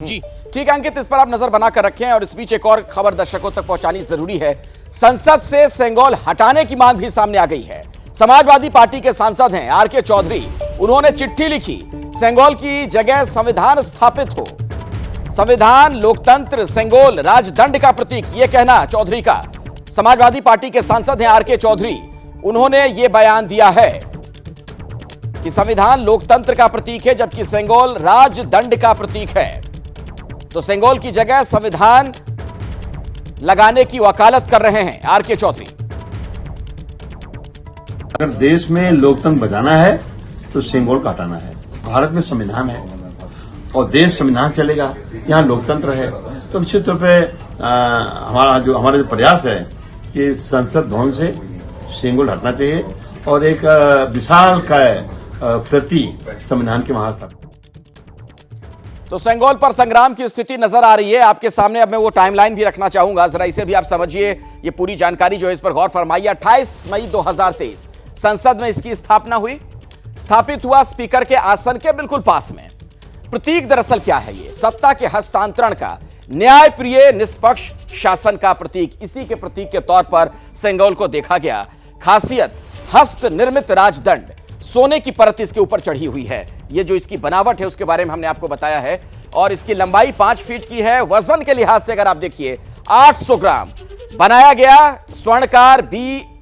जी ठीक है अंकित, इस पर आप नजर बनाकर रखें। और इस बीच एक और खबर दर्शकों तक पहुंचानी जरूरी है। संसद से सेंगोल हटाने की मांग भी सामने आ गई है। समाजवादी पार्टी के सांसद हैं आरके चौधरी, उन्होंने चिट्ठी लिखी, सेंगोल की जगह संविधान स्थापित हो। संविधान, लोकतंत्र, सेंगोल राजदंड का प्रतीक, यह कहना चौधरी का। समाजवादी पार्टी के सांसद हैं आरके चौधरी, उन्होंने यह बयान दिया है कि संविधान लोकतंत्र का प्रतीक है जबकि सेंगोल राजदंड का प्रतीक है। तो सेंगोल की जगह संविधान लगाने की वकालत कर रहे हैं आरके चौधरी। अगर देश में लोकतंत्र बचाना है तो सेंगोल का हटाना है। भारत में संविधान है और देश संविधान चलेगा, यहाँ लोकतंत्र है। तो निश्चित तौर पर हमारा जो प्रयास है कि संसद भवन से सेंगोल हटना चाहिए और एक विशाल का प्रति संविधान के महास्थापित। तो सेंगोल पर संग्राम की स्थिति नजर आ रही है आपके सामने। अब मैं वो टाइमलाइन भी रखना चाहूंगा, जरा इसे भी आप समझिए। ये पूरी जानकारी जो है इस पर गौर फरमाइए। 28 मई 2023 संसद में इसकी स्थापना हुई, स्थापित हुआ स्पीकर के आसन के बिल्कुल पास में। प्रतीक दरअसल क्या है? ये सत्ता के हस्तांतरण का, न्यायप्रिय निष्पक्ष शासन का प्रतीक। इसी के प्रतीक के तौर पर सेंगोल को देखा गया। खासियत, हस्त निर्मित राजदंड, सोने की परत इसके ऊपर चढ़ी हुई है। ये जो इसकी बनावट है उसके बारे में हमने आपको बताया है। और इसकी लंबाई 5 फीट की है। वजन के लिहाज से अगर आप देखिए 800 ग्राम। बनाया गया स्वर्णकार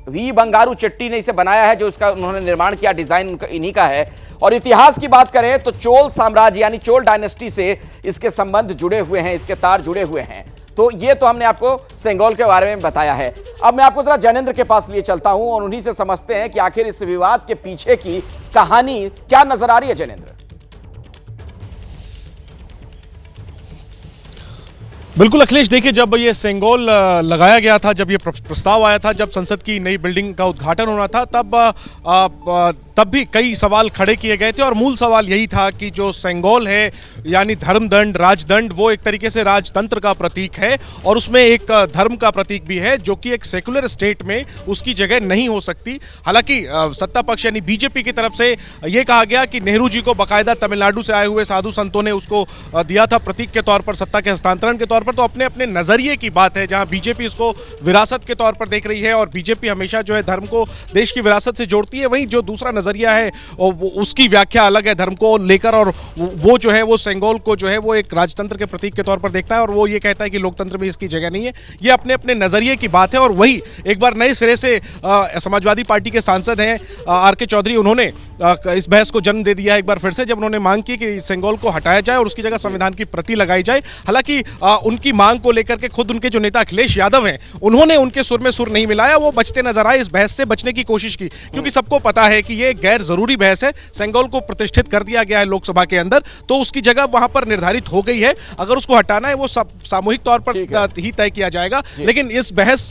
वी बंगारू चट्टी ने इसे बनाया है, जो इसका उन्होंने निर्माण किया, डिजाइन इन्हीं का है। और इतिहास की बात करें तो चोल साम्राज्य यानी चोल डायनेस्टी से इसके संबंध जुड़े हुए हैं, इसके तार जुड़े हुए हैं। तो ये तो हमने आपको सेंगोल के बारे में बताया है। अब मैं आपको जरा जैनेंद्र के पास लिए चलता हूं और उन्हीं से समझते हैं कि आखिर इस विवाद के पीछे की कहानी क्या नजर आ रही है। जैनेंद्र, बिल्कुल अखिलेश, देखिए जब ये सेंगोल लगाया गया था, जब ये प्रस्ताव आया था, जब संसद की नई बिल्डिंग का उद्घाटन होना था, तब भी कई सवाल खड़े किए गए थे। और मूल सवाल यही था कि जो सेंगोल है यानी धर्मदंड, राजदंड, वो एक तरीके से राजतंत्र का प्रतीक है और उसमें एक धर्म का प्रतीक भी है, जो कि एक सेकुलर स्टेट में उसकी जगह नहीं हो सकती। हालांकि सत्ता पक्ष यानी बीजेपी की तरफ से ये कहा गया कि नेहरू जी को बाकायदा तमिलनाडु से आए हुए साधु संतों ने उसको दिया था प्रतीक के तौर पर, सत्ता के हस्तांतरण के तौर पर। तो अपने अपने नजरिए की बात है, जहां बीजेपी इसको विरासत के तौर पर देख रही है और बीजेपी हमेशा जो है धर्म को देश की विरासत से जोड़ती है, वहीं जो दूसरा नजरिया है और उसकी व्याख्या अलग है धर्म को लेकर। और वो जो है वो सेंगोल को जो है वो एक राजतंत्र के प्रतीक के तौर पर देखता है और वो ये कहता है कि लोकतंत्र में इसकी जगह नहीं है। ये अपने अपने नजरिए की बात है। और वही एक बार नए सिरे से समाजवादी पार्टी के सांसद हैं आरके चौधरी, उन्होंने इस बहस को जन्म दे दिया एक बार फिर से, जब उन्होंने मांग की कि सेंगोल को हटाया जाए और उसकी जगह संविधान की प्रति लगाई जाए। हालांकि उनकी मांग को लेकर के खुद उनके जो नेता अखिलेश यादव हैं, उन्होंने उनके सुर में सुर नहीं मिलाया, वो बचते नजर आए, इस बहस से बचने की कोशिश की, क्योंकि सबको पता है कि ये गैर जरूरी बहस है। सेंगोल को प्रतिष्ठित कर दिया गया है लोकसभा के अंदर, तो उसकी जगह वहां पर निर्धारित हो गई है। अगर उसको हटाना है वो सामूहिक तौर पर ही तय किया जाएगा, लेकिन इस बहस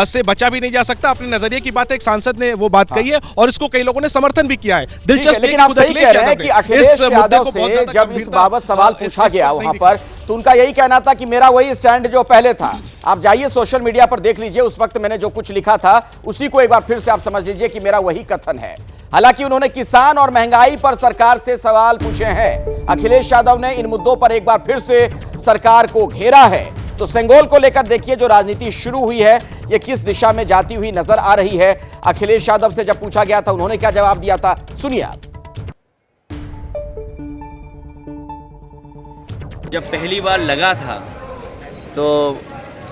से बचा भी नहीं जा सकता। अपने नजरिए की बात एक सांसद ने वो बात कही है और इसको कई लोगों ने समर्थन भी किया है। दिलचस्प, लेकिन आप सही कह रहे हैं कि अखिलेश यादव से जब इस बाबत सवाल पूछा गया वहां पर, तो उनका यही कहना था कि मेरा वही स्टैंड जो पहले था। आप जाइए सोशल मीडिया पर देख लीजिए, उस वक्त मैंने जो कुछ लिखा था उसी को एक बार फिर से आप समझ लीजिए कि मेरा वही कथन है। हालांकि उन्होंने किसान और महंगाई पर सरकार से सवाल पूछे हैं। अखिलेश यादव ने इन मुद्दों पर एक बार फिर से सरकार को घेरा है। तो सेंगोल को लेकर देखिए जो राजनीति शुरू हुई है, ये किस दिशा में जाती हुई नजर आ रही है। अखिलेश यादव से जब पूछा गया था, उन्होंने क्या जवाब दिया था, सुनिए आप। जब पहली बार लगा था तो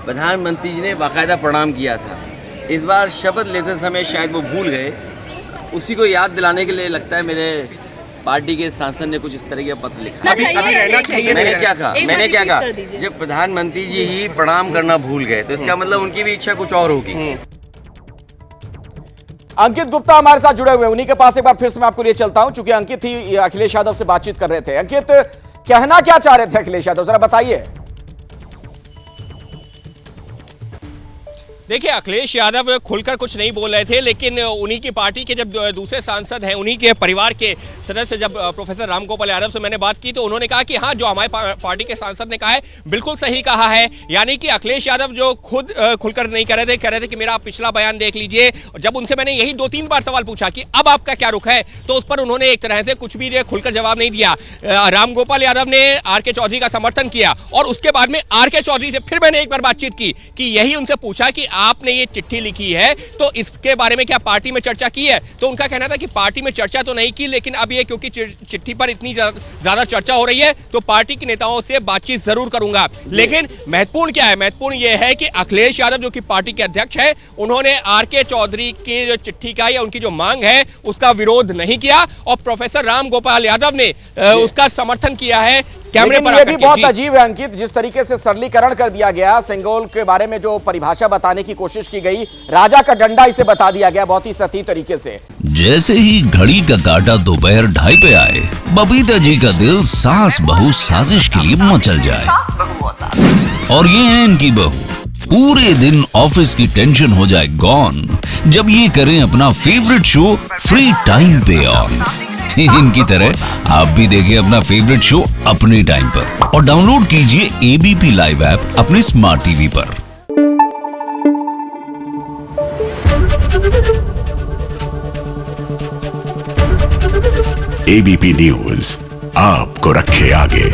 प्रधानमंत्री जी ने बाकायदा प्रणाम किया था। इस बार शपथ लेते समय शायद वो भूल गए। उसी को याद दिलाने के लिए लगता है मेरे पार्टी के सांसद ने कुछ इस तरह का पत्र लिखा। अभी रहना चाहिए। मैंने क्या कहा जब प्रधानमंत्री जी ही प्रणाम करना भूल गए तो इसका मतलब उनकी भी इच्छा कुछ और होगी। अंकित गुप्ता हमारे साथ जुड़े हुए, उन्हीं के पास एक बार फिर से मैं आपको लिए चलता हूं, क्योंकि अंकित ही अखिलेश यादव से बातचीत कर रहे थे। अंकित, कहना क्या चाह रहे थे अखिलेश यादव, जरा बताइए। देखिए, अखिलेश यादव खुलकर कुछ नहीं बोल रहे थे, लेकिन उन्हीं की पार्टी के जब दूसरे सांसद हैं, उन्हीं के परिवार के सदस्य जब प्रोफेसर रामगोपाल यादव से मैंने बात की तो उन्होंने कहा कि हाँ, जो हमारे पार्टी के सांसद ने कहा है बिल्कुल सही कहा है। यानी कि अखिलेश यादव जो खुद खुलकर नहीं कह रहे थे कि मेरा पिछला बयान देख लीजिए। जब उनसे मैंने यही 2-3 बार सवाल पूछा कि अब आपका क्या रुख है, तो उस पर उन्होंने एक तरह से कुछ भी खुलकर जवाब नहीं दिया। रामगोपाल यादव ने आर.के. चौधरी का समर्थन किया और उसके बाद में आर.के. चौधरी से फिर मैंने एक बार बातचीत की कि यही उनसे पूछा कि आपने ये चिट्ठी लिखी है तो इसके बारे में क्या पार्टी में चर्चा की है। तो उनका कहना था कि पार्टी में चर्चा तो नहीं की, लेकिन अब ये क्योंकि चिट्ठी पर इतनी ज्यादा चर्चा हो रही है तो पार्टी के नेताओं से बातचीत जरूर करूंगा। लेकिन महत्वपूर्ण क्या है, महत्वपूर्ण ये है कि अखिलेश यादव जो कि पार्टी के अध्यक्ष है, उन्होंने आर.के. चौधरी की जो चिट्ठी का या उनकी जो मांग है उसका विरोध नहीं किया और प्रोफेसर रामगोपाल यादव ने उसका समर्थन किया है। कैमरे पर ये भी बहुत अजीब है अंकित, जिस तरीके से सरलीकरण कर दिया गया, सेंगोल के बारे में जो परिभाषा बताने की कोशिश की गई, राजा का डंडा इसे बता दिया गया बहुत ही सती तरीके से। जैसे ही घड़ी का काटा दोपहर 2:30 पे आए, बबीता जी का दिल सास बहू साजिश के लिए मचल जाए। और ये है इनकी बहू, पूरे दिन ऑफिस की टेंशन हो जाए गॉन जब ये करें अपना फेवरेट शो फ्री टाइम पे ऑन। इनकी तरह आप भी देखिए अपना फेवरेट शो अपने टाइम पर और डाउनलोड कीजिए एबीपी लाइव ऐप अपने स्मार्ट टीवी पर। एबीपी न्यूज आपको रखे आगे।